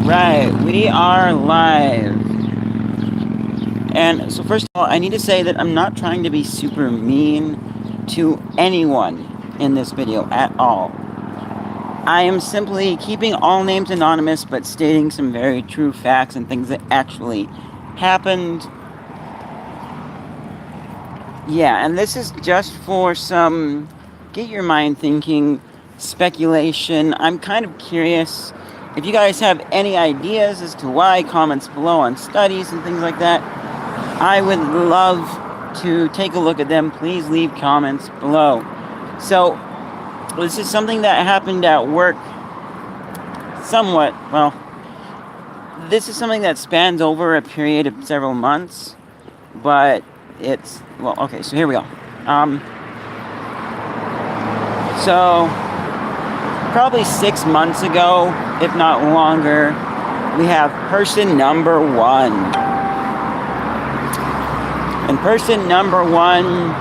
Right, we are live. And so, first of all, I need to say that I'm not trying to be super mean to anyone in this video at all. I am simply keeping all names anonymous but stating some very true facts and things that actually happened. Yeah, and this is just for some get your mind thinking speculation. I'm kind of curious if you guys have any ideas as to why, comments below on studies and things like that. I would love to take a look at them. Please leave comments below. So, this is something that happened at work somewhat. Well, this is something that spans over a period of several months, but it's, well, okay, so here we go. So, probably 6 months ago, if not longer, we have person number one. And person number one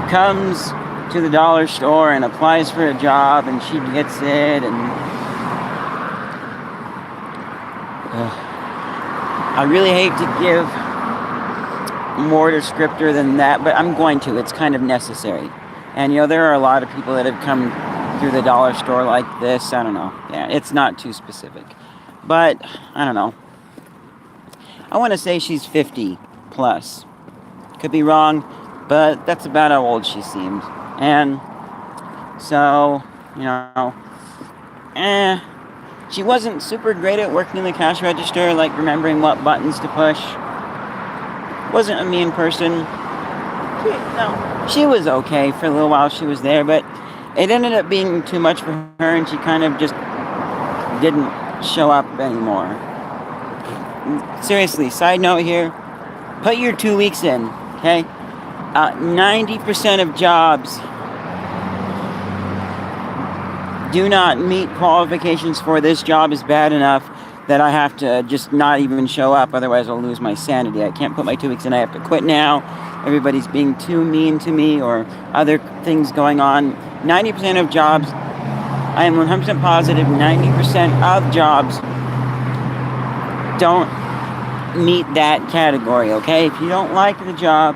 comes to the dollar store and applies for a job, and she gets it, and I really hate to give more descriptor than that, but I'm going to. It's kind of necessary. And, there are a lot of people that have come through the dollar store like this. I don't know. Yeah, it's not too specific. But, I don't know. I want to say she's 50 plus. Could be wrong, but that's about how old she seems. And so, she wasn't super great at working in the cash register, like remembering what buttons to push. Wasn't a mean person. She was okay for a little while she was there, but it ended up being too much for her, and she kind of just didn't show up anymore. Seriously, side note here, put your 2 weeks in, okay? 90% of jobs do not meet qualifications for this job is bad enough that I have to just not even show up, otherwise I'll lose my sanity. I can't put my 2 weeks in, I have to quit now. Everybody's being too mean to me or other things going on. 90% of jobs, I am 100% positive, 90% of jobs don't meet that category, okay? If you don't like the job,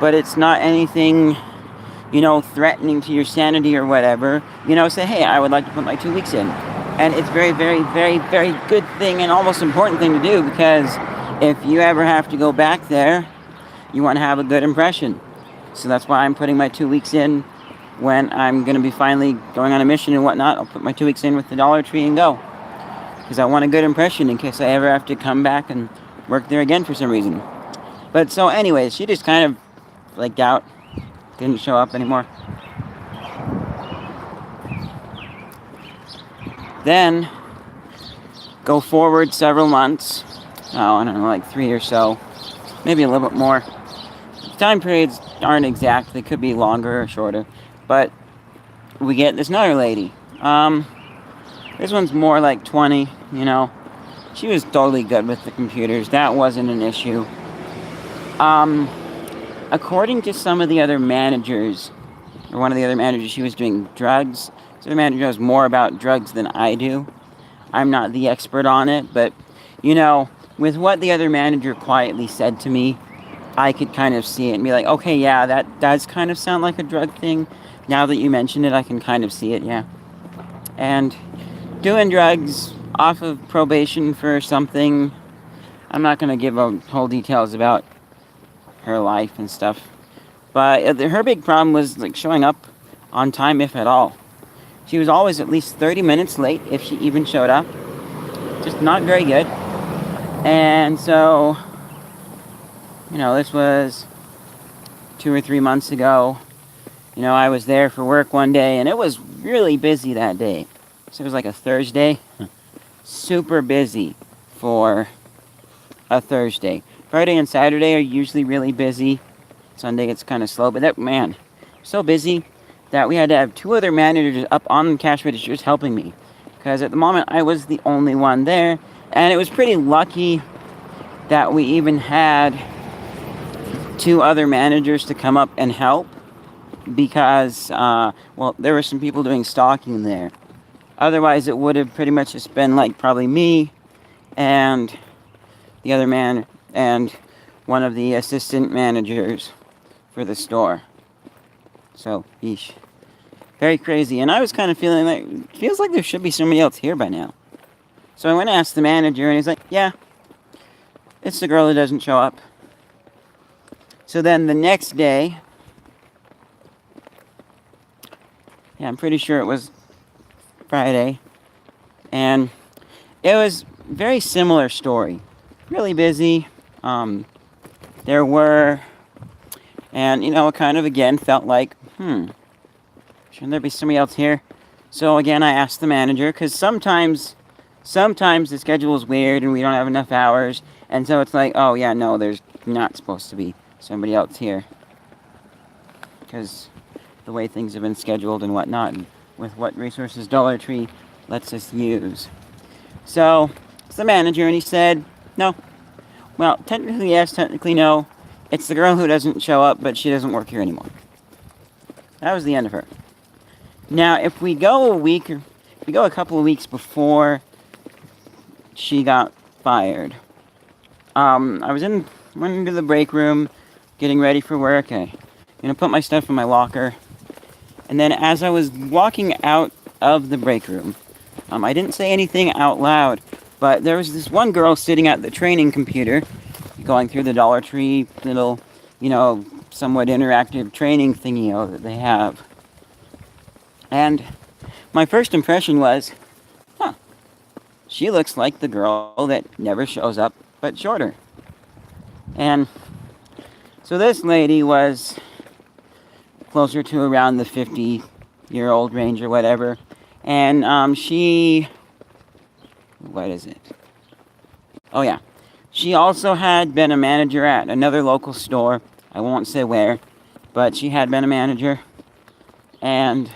but it's not anything, threatening to your sanity or whatever, say, hey, I would like to put my 2 weeks in. And it's very, very, very, very good thing and almost important thing to do, because if you ever have to go back there, you want to have a good impression. So that's why I'm putting my 2 weeks in. When I'm going to be finally going on a mission and whatnot, I'll put my 2 weeks in with the Dollar Tree and go. Because I want a good impression in case I ever have to come back and work there again for some reason. But so anyways, she just kind of flaked out. Didn't show up anymore. Then, go forward several months. I don't know, like 3 or so. Maybe a little bit more. Time periods aren't exact. They could be longer or shorter. But we get this another lady. This one's more like 20, She was totally good with the computers. That wasn't an issue. According to some of the other managers, or one of the other managers, she was doing drugs. So the manager knows more about drugs than I do. I'm not the expert on it, but, with what the other manager quietly said to me, I could kind of see it and be like, okay, yeah, that does kind of sound like a drug thing. Now that you mention it, I can kind of see it, yeah. And doing drugs off of probation for something, I'm not going to give whole details about her life and stuff. But her big problem was like showing up on time, if at all. She was always at least 30 minutes late, if she even showed up. Just not very good. And so, this was 2 or 3 months ago. I was there for work one day, and it was really busy that day. So it was like a Thursday. Super busy for a Thursday. Friday and Saturday are usually really busy. Sunday gets kind of slow, but so busy that we had to have 2 other managers up on the cash registers helping me. Because at the moment, I was the only one there. And it was pretty lucky that we even had 2 other managers to come up and help. Because, there were some people doing stalking there. Otherwise, it would have pretty much just been like probably me and the other man and one of the assistant managers for the store. So, yeesh. Very crazy. And I was kind of feeling like, it feels like there should be somebody else here by now. So I went and asked the manager, and he's like, yeah, it's the girl who doesn't show up. So then the next day, yeah, I'm pretty sure it was Friday, and it was very similar story. Really busy. There were, and it kind of again felt like, shouldn't there be somebody else here? So again, I asked the manager, because sometimes the schedule is weird and we don't have enough hours, and so it's like, oh yeah, no, there's not supposed to be somebody else here, because the way things have been scheduled and whatnot, and with what resources Dollar Tree lets us use. So it's the manager, and he said, no. Well, technically yes, technically no. It's the girl who doesn't show up, but she doesn't work here anymore. That was the end of her. Now, if we go a couple of weeks before she got fired, I went into the break room, getting ready for work. I put my stuff in my locker, and then as I was walking out of the break room, I didn't say anything out loud, but there was this one girl sitting at the training computer, going through the Dollar Tree little, somewhat interactive training thingy that they have. And my first impression was, she looks like the girl that never shows up, but shorter. And so this lady was closer to around the 50-year-old range or whatever. And what is it? Oh yeah. She also had been a manager at another local store. I won't say where, but she had been a manager. And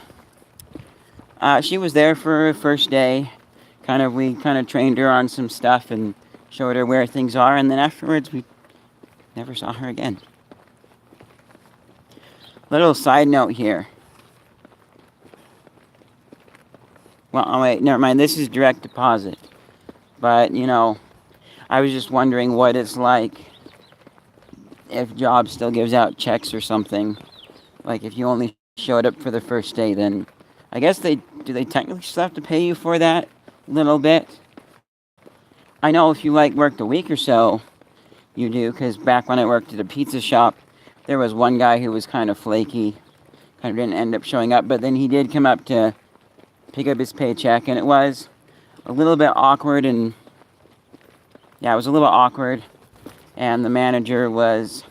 she was there for her first day. We trained her on some stuff and showed her where things are. And then afterwards, we never saw her again. Little side note here. Well, oh wait, never mind. This is direct deposit. But, I was just wondering what it's like if Jobs still gives out checks or something. Like, if you only showed up for the first day, then I guess do they technically still have to pay you for that little bit? I know if you, worked a week or so, you do, because back when I worked at a pizza shop, there was one guy who was kind of flaky, kind of didn't end up showing up, but then he did come up to pick up his paycheck, and it was a little bit awkward, and yeah, it was a little awkward, and the manager was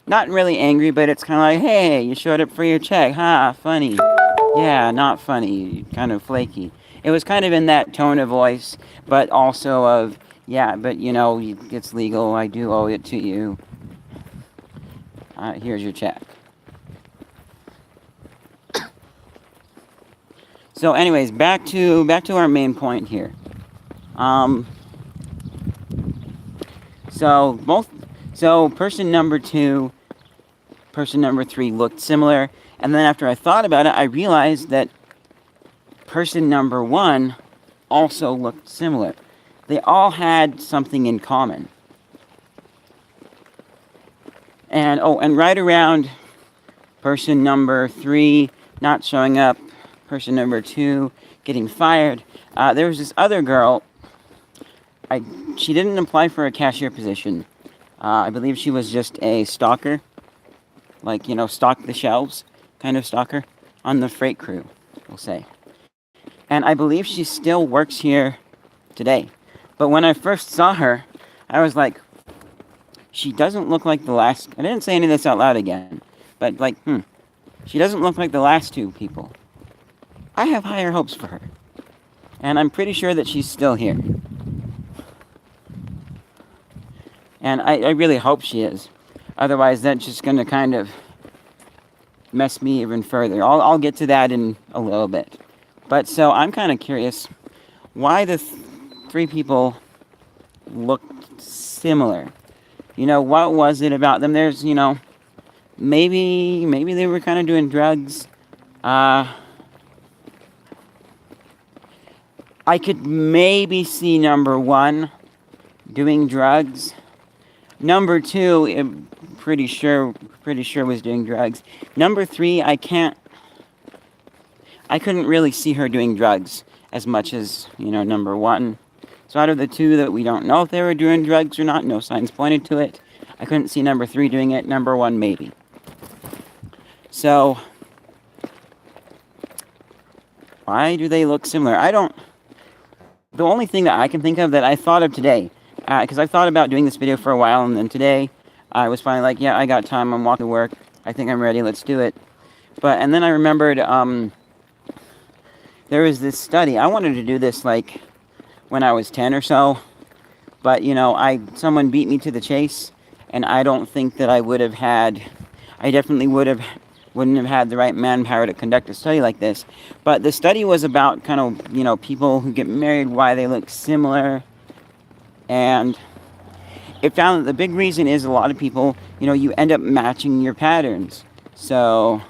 not really angry, but it's kind of like, hey, you showed up for your check, funny. Yeah, not funny, kind of flaky. It was kind of in that tone of voice, but also of, yeah, but it's legal, I do owe it to you. Here's your check. So anyways, back to our main point here. So person number 2, person number 3 looked similar, and then after I thought about it, I realized that person number 1 also looked similar. They all had something in common. And right around person number 3 not showing up, person number 2 getting fired, there was this other girl. She didn't apply for a cashier position. I believe she was just a stalker, stock the shelves kind of stalker on the freight crew, we'll say. And I believe she still works here today. But when I first saw her, I was like, she doesn't look like the last... I didn't say any of this out loud again, but she doesn't look like the last 2 people. I have higher hopes for her. And I'm pretty sure that she's still here. And I really hope she is. Otherwise, that's just going to kind of mess me even further. I'll get to that in a little bit. But so I'm kind of curious why the 3 people looked similar. What was it about them? There's, maybe they were kind of doing drugs. I could maybe see number one doing drugs. Number two, pretty sure was doing drugs. Number three, I couldn't really see her doing drugs as much as, number one. So out of the two that we don't know if they were doing drugs or not, no signs pointed to it. I couldn't see number three doing it. Number one, maybe. So, why do they look similar? The only thing that I can think of that I thought of today, because I thought about doing this video for a while, and then today I was finally like, yeah, I got time, I'm walking to work, I think I'm ready, let's do it. And then I remembered, there was this study. I wanted to do this like when I was 10 or so, but someone beat me to the chase, and I don't think that I definitely wouldn't have had the right manpower to conduct a study like this. But the study was about kind of, people who get married, why they look similar, and it found that the big reason is a lot of people, you end up matching your patterns. So,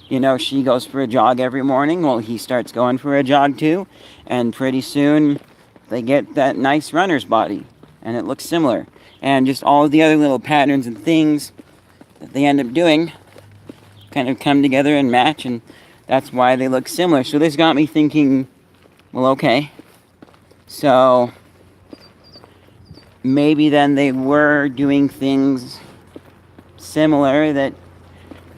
she goes for a jog every morning. Well, he starts going for a jog too. And pretty soon, they get that nice runner's body. And it looks similar. And just all of the other little patterns and things that they end up doing kind of come together and match. And that's why they look similar. So this got me thinking, well, okay. So maybe then they were doing things similar that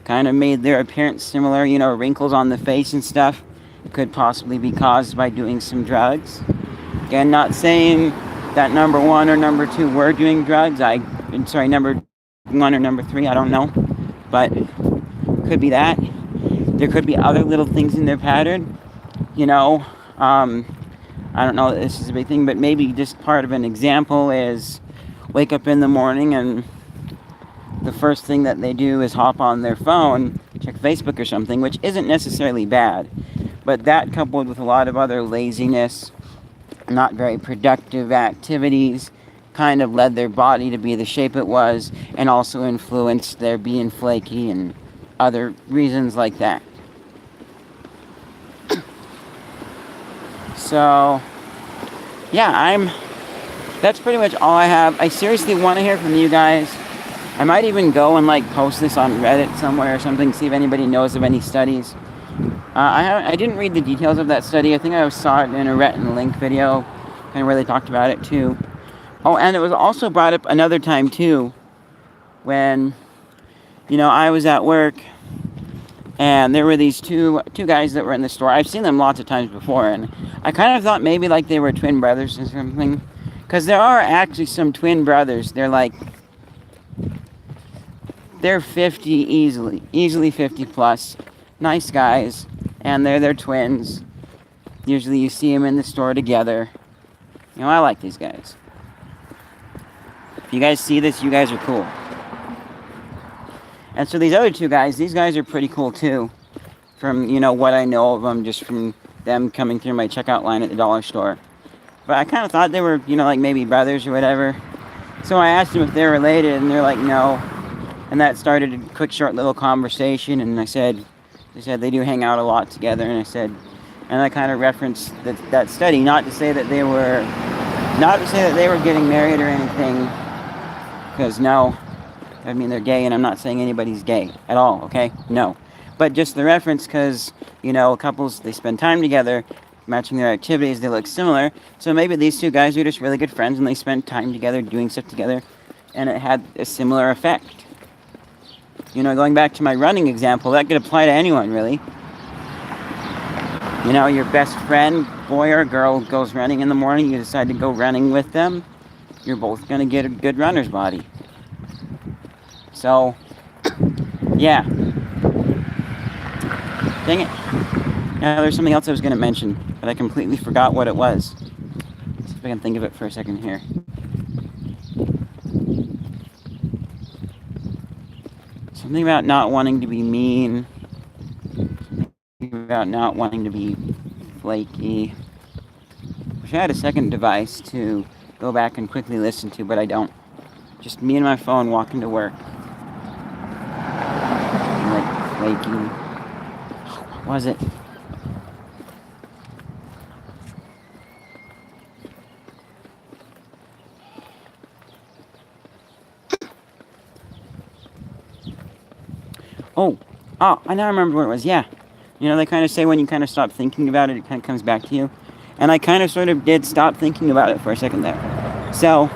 kind of made their appearance similar, wrinkles on the face and stuff could possibly be caused by doing some drugs. Again, not saying that number one or number two were doing drugs. Number one or number three, I don't know. But could be that. There could be other little things in their pattern. I don't know if this is a big thing, but maybe just part of an example is wake up in the morning and the first thing that they do is hop on their phone, check Facebook or something, which isn't necessarily bad. But that coupled with a lot of other laziness, not very productive activities, kind of led their body to be the shape it was, and also influenced their being flaky and other reasons like that. So, yeah, that's pretty much all I have. I seriously want to hear from you guys. I might even go and post this on Reddit somewhere or something, see if anybody knows of any studies. I didn't read the details of that study. I think I saw it in a Rhett and Link video, kind of where they talked about it too. Oh, and it was also brought up another time too, when, I was at work, and there were these two guys that were in the store. I've seen them lots of times before, and I kind of thought maybe they were twin brothers or something, because there are actually some twin brothers. They're 50 easily 50 plus. Nice guys, and they're twins. Usually you see them in the store together. I like these guys. If you guys see this, you guys are cool. And so these other two guys, these guys are pretty cool too. From, what I know of them, just from them coming through my checkout line at the dollar store. But I kind of thought they were, maybe brothers or whatever. So I asked them if they're related, and they're like, no. And that started a quick, short little conversation, and they said they do hang out a lot together, and I kind of referenced that study, not to say that they were getting married or anything, because no, they're gay, and I'm not saying anybody's gay at all, okay? No. But just the reference, because, couples, they spend time together, matching their activities, they look similar, so maybe these two guys are just really good friends, and they spend time together, doing stuff together, and it had a similar effect. Going back to my running example, that could apply to anyone, really. Your best friend, boy or girl, goes running in the morning, you decide to go running with them, you're both going to get a good runner's body. So, yeah. Dang it. Now, there's something else I was going to mention, but I completely forgot what it was. Let's see if I can think of it for a second here. Something about not wanting to be mean. Something about not wanting to be flaky. Wish I had a second device to go back and quickly listen to, but I don't. Just me and my phone walking to work. Flaky. What was it? Oh, I now remember what it was. Yeah. You know, they kind of say when you kind of stop thinking about it, it kind of comes back to you. And I kind of sort of did stop thinking about it for a second there. So,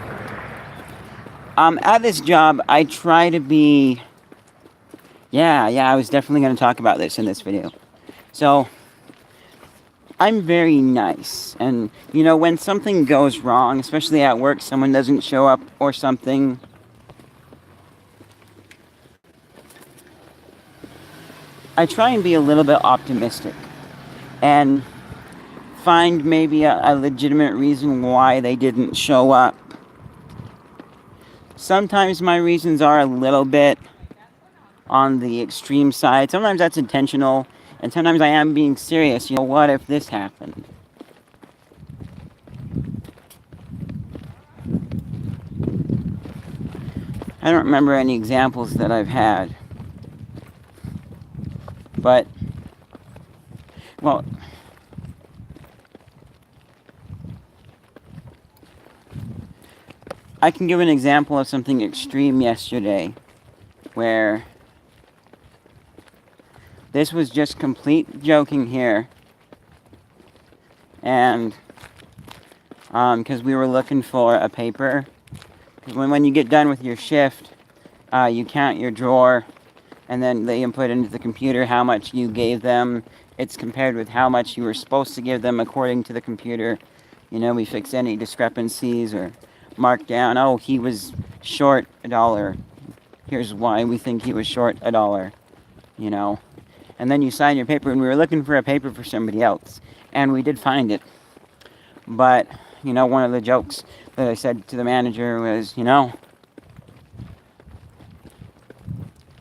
at this job, I try to be... Yeah, I was definitely going to talk about this in this video. So, I'm very nice. And, you know, when something goes wrong, especially at work, someone doesn't show up or something... I try and be a little bit optimistic. And find maybe a legitimate reason why they didn't show up. Sometimes my reasons are a little bit on the extreme side. Sometimes that's intentional, and sometimes I am being serious. You know, what if this happened? I don't remember any examples that I've had. But, well, I can give an example of something extreme yesterday, where this was just complete joking here, and because we were looking for a paper. When you get done with your shift, you count your drawer, and then they input into the computer how much you gave them. It's compared with how much you were supposed to give them according to the computer. You know, we fix any discrepancies or mark down, oh, he was short $1. Here's why we think he was short $1, you know. And then you sign your paper, and we were looking for a paper for somebody else. And we did find it. But, you know, one of the jokes that I said to the manager was, you know,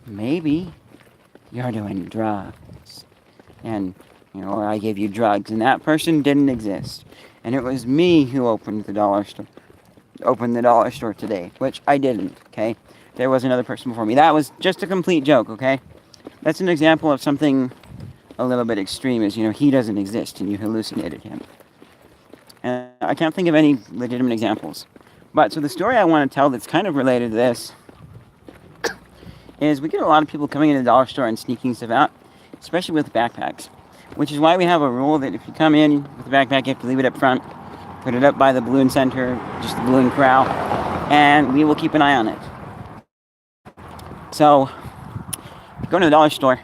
maybe you're doing drugs. And, you know, or I gave you drugs, and that person didn't exist. And it was me who opened the dollar store today, which I didn't, okay? There was another person before me. That was just a complete joke, okay? That's an example of something a little bit extreme, is, you know, he doesn't exist and you hallucinated him. And I can't think of any legitimate examples. But, so the story I want to tell that's kind of related to this is we get a lot of people coming into the dollar store and sneaking stuff out, especially with backpacks, which is why we have a rule that if you come in with a backpack, you have to leave it up front, put it up by the balloon center, just the balloon corral, and we will keep an eye on it. So, going to the dollar store,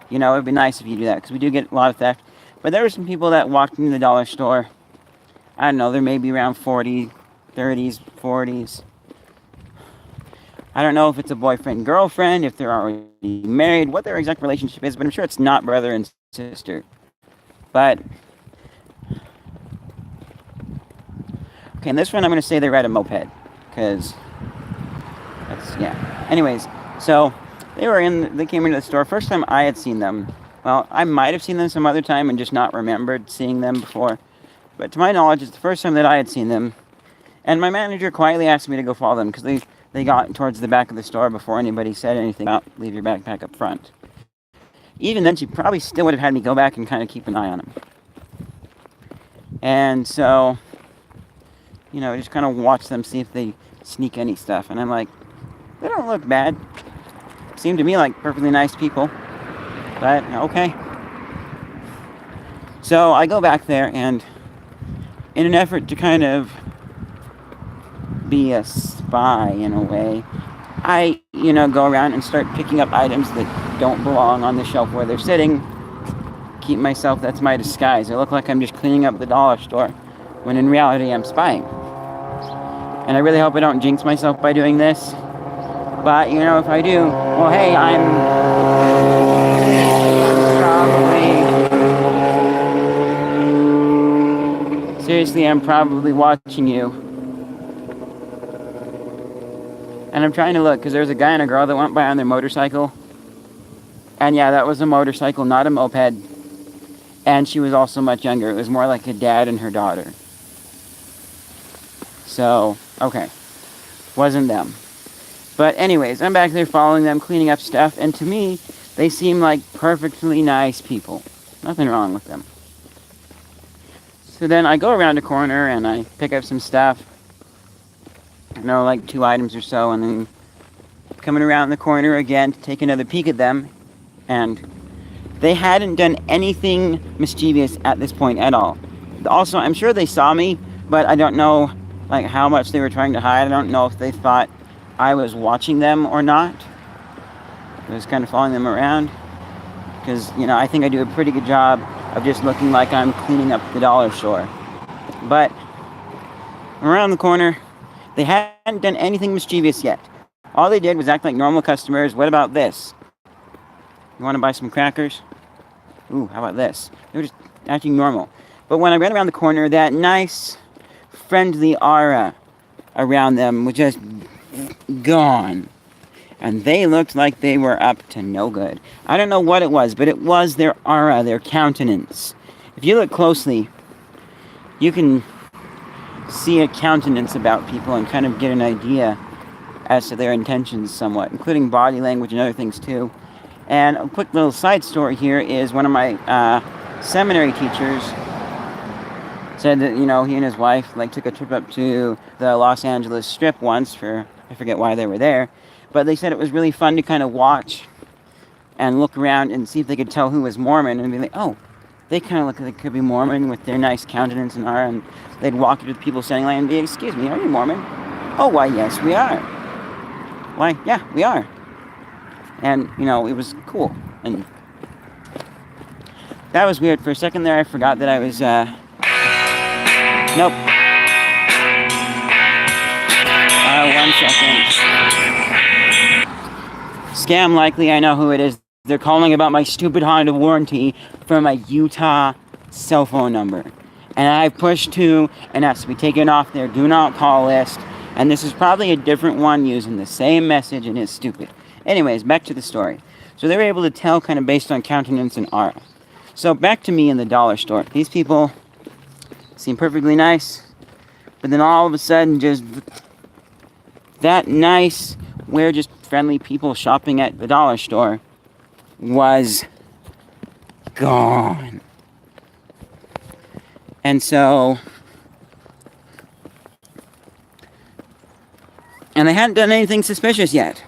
you know, it would be nice if you do that, because we do get a lot of theft. But there were some people that walked into the dollar store, I don't know, they're maybe around 40, 30s, 40s. I don't know if it's a boyfriend, girlfriend, if they're already married, what their exact relationship is, but I'm sure it's not brother and sister. But, okay, in this one I'm going to say they ride a moped, because that's, yeah. Anyways, so they came into the store. First time I had seen them, well, I might have seen them some other time and just not remembered seeing them before. But to my knowledge, it's the first time that I had seen them. And my manager quietly asked me to go follow them, because they got towards the back of the store before anybody said anything about leave your backpack up front. Even then, she probably still would have had me go back and kind of keep an eye on them. And so, you know, just kind of watch them, see if they sneak any stuff. And I'm like, they don't look bad. Seem to me like perfectly nice people. But, okay. So I go back there, and in an effort to kind of be a spy in a way, I, you know, go around and start picking up items that don't belong on the shelf where they're sitting. Keep myself, that's my disguise. I look like I'm just cleaning up the dollar store, when in reality I'm spying. And I really hope I don't jinx myself by doing this. But, you know, if I do, well, hey, I'm probably watching you. And I'm trying to look, because there's a guy and a girl that went by on their motorcycle. And yeah, that was a motorcycle, not a moped. And she was also much younger. It was more like a dad and her daughter. So, okay. Wasn't them. But anyways, I'm back there following them, cleaning up stuff. And to me, they seem like perfectly nice people. Nothing wrong with them. So then I go around a corner and I pick up some stuff. You know, like 2 items or so. And then coming around the corner again to take another peek at them. And they hadn't done anything mischievous at this point at all. Also, I'm sure they saw me, but I don't know like how much they were trying to hide. I don't know if they thought I was watching them or not. I was kind of following them around because, I think I do a pretty good job of just looking like I'm cleaning up the dollar store. But around the corner, they hadn't done anything mischievous yet. All they did was act like normal customers. What about this? You want to buy some crackers? Ooh, how about this? They were just acting normal. But when I ran around the corner, that nice, friendly aura around them was just gone. And they looked like they were up to no good. I don't know what it was, but it was their aura, their countenance. If you look closely, you can see a countenance about people and kind of get an idea as to their intentions somewhat, including body language and other things too. And a quick little side story here is one of my seminary teachers said that, he and his wife took a trip up to the Los Angeles Strip once for, I forget why they were there, but they said it was really fun to kind of watch and look around and see if they could tell who was Mormon and be like, oh, they kind of look like they could be Mormon with their nice countenance and aura, and they'd walk into the people standing there and be, excuse me, are you Mormon? Oh, why, yes, we are. Why, yeah, we are. And, it was cool. And that was weird. For a second there, I forgot that I was, nope. 1 second. Scam likely, I know who it is. They're calling about my stupid Honda warranty from my Utah cell phone number. And I pushed 2 and asked to be taken off their do not call list. And this is probably a different one using the same message and it's stupid. Anyways, back to the story. So they were able to tell kind of based on countenance and aura. So back to me in the dollar store. These people seem perfectly nice. But then all of a sudden just that nice, we're just friendly people shopping at the dollar store was gone. And so, and they hadn't done anything suspicious yet.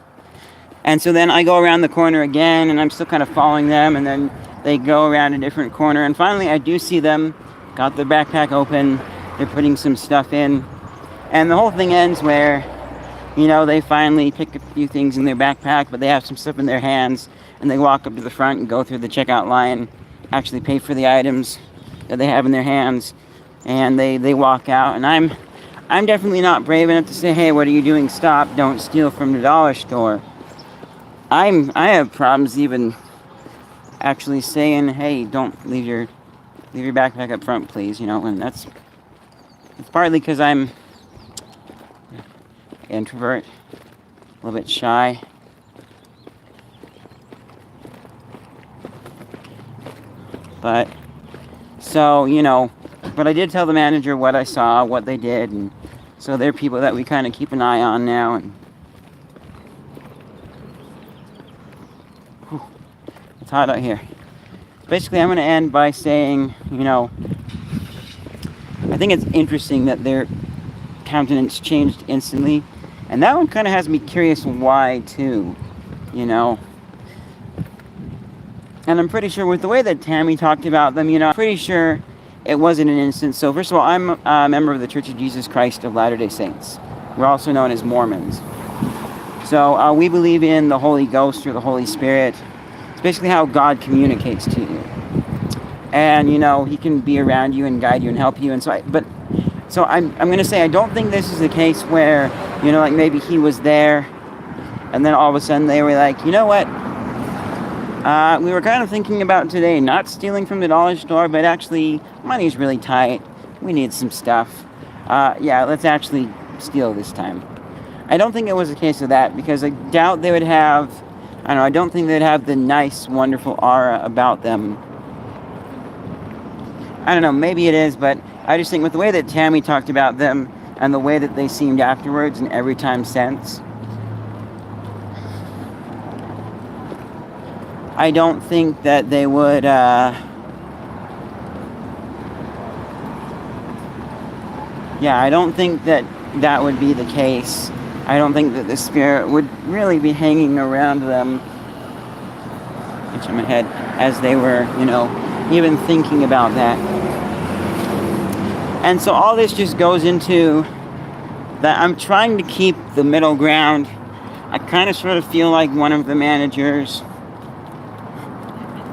And so then I go around the corner again, and I'm still kind of following them, and then they go around a different corner, and finally I do see them, got their backpack open, they're putting some stuff in, and the whole thing ends where, they finally pick a few things in their backpack, but they have some stuff in their hands, and they walk up to the front and go through the checkout line, actually pay for the items that they have in their hands, and they walk out, and I'm definitely not brave enough to say, hey, what are you doing? Stop, don't steal from the dollar store. I have problems even actually saying, hey, don't leave your backpack up front, please, and it's partly because I'm introvert, a little bit shy. But, so, but I did tell the manager what I saw, what they did, and so they're people that we kind of keep an eye on now, and it's hot out here. Basically, I'm going to end by saying, I think it's interesting that their countenance changed instantly, and that one kind of has me curious why, too, And I'm pretty sure with the way that Tammy talked about them, I'm pretty sure it wasn't an instant. So first of all, I'm a member of the Church of Jesus Christ of Latter-day Saints. We're also known as Mormons. So we believe in the Holy Ghost or the Holy Spirit. It's basically how God communicates to you. And, he can be around you and guide you and help you. And so I'm going to say I don't think this is a case where, maybe he was there and then all of a sudden they were like, you know what? We were kind of thinking about today not stealing from the dollar store, but actually money's really tight. We need some stuff. Let's actually steal this time. I don't think it was a case of that because I doubt they would have, I don't think they'd have the nice, wonderful aura about them. I don't know, maybe it is, but I just think with the way that Tammy talked about them and the way that they seemed afterwards and every time since, I don't think that they would, I don't think that would be the case. I don't think that the spirit would really be hanging around them It's in my head as they were, even thinking about that. And so all this just goes into that I'm trying to keep the middle ground. I kind of sort of feel like one of the managers,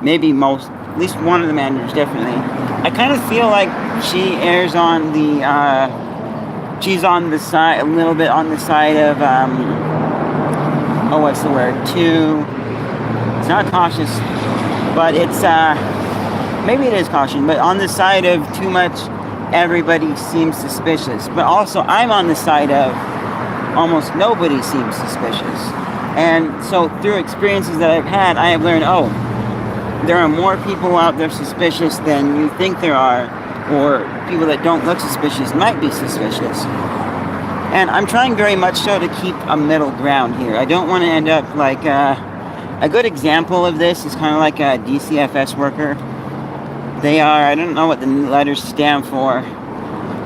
maybe at least one of the managers, definitely. I kind of feel like she errs on she's on the side, a little bit on the side of, what's the word? It's not cautious, but it's, maybe it is caution, but on the side of too much, everybody seems suspicious. But also, I'm on the side of almost nobody seems suspicious. And so through experiences that I've had, I have learned, there are more people out there suspicious than you think there are, or people that don't look suspicious might be suspicious. And I'm trying very much so to keep a middle ground here. I don't want to end up like a good example of this is kind of like a DCFS worker. They are, I don't know what the letters stand for,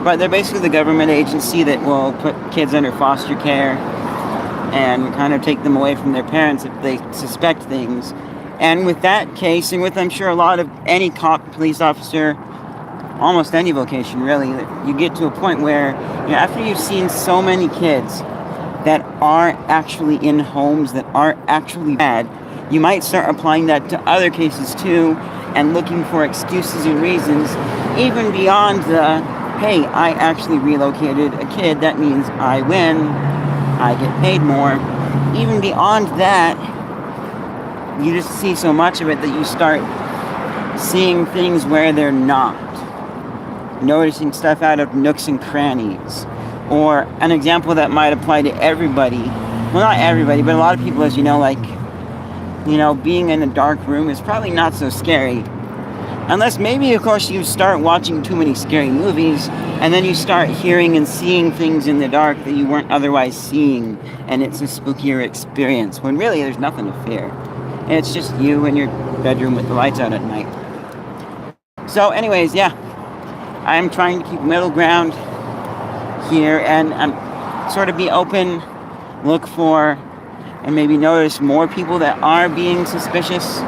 but they're basically the government agency that will put kids under foster care and kind of take them away from their parents if they suspect things. And with that case, and with I'm sure a lot of any cop, police officer, almost any vocation really, you get to a point where after you've seen so many kids that aren't actually in homes that aren't actually bad, you might start applying that to other cases too, and looking for excuses and reasons, even beyond the, hey, I actually relocated a kid, that means I win, I get paid more. Even beyond that, you just see so much of it that you start seeing things where they're not. Noticing stuff out of nooks and crannies. Or an example that might apply to everybody, well, not everybody, but a lot of people, as being in a dark room is probably not so scary. Unless maybe, of course, you start watching too many scary movies, and then you start hearing and seeing things in the dark that you weren't otherwise seeing, and it's a spookier experience, when really there's nothing to fear. And it's just you in your bedroom with the lights out at night. So anyways, I'm trying to keep middle ground here, and sort of be open, look for, and maybe notice more people that are being suspicious.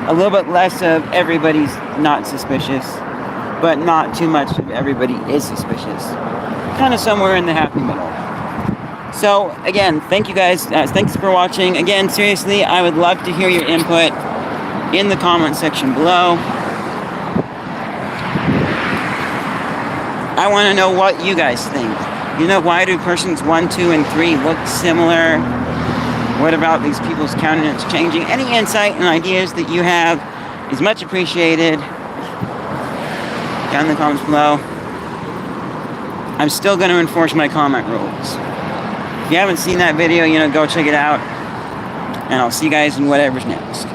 A little bit less of everybody's not suspicious, but not too much of everybody is suspicious. Kind of somewhere in the happy middle. So, again, thank you guys. Thanks for watching. Again, seriously, I would love to hear your input in the comment section below. I want to know what you guys think. Why do persons 1, 2, and 3 look similar? What about these people's countenance changing? Any insight and ideas that you have is much appreciated. Down in the comments below. I'm still going to enforce my comment rules. If you haven't seen that video, go check it out. And I'll see you guys in whatever's next.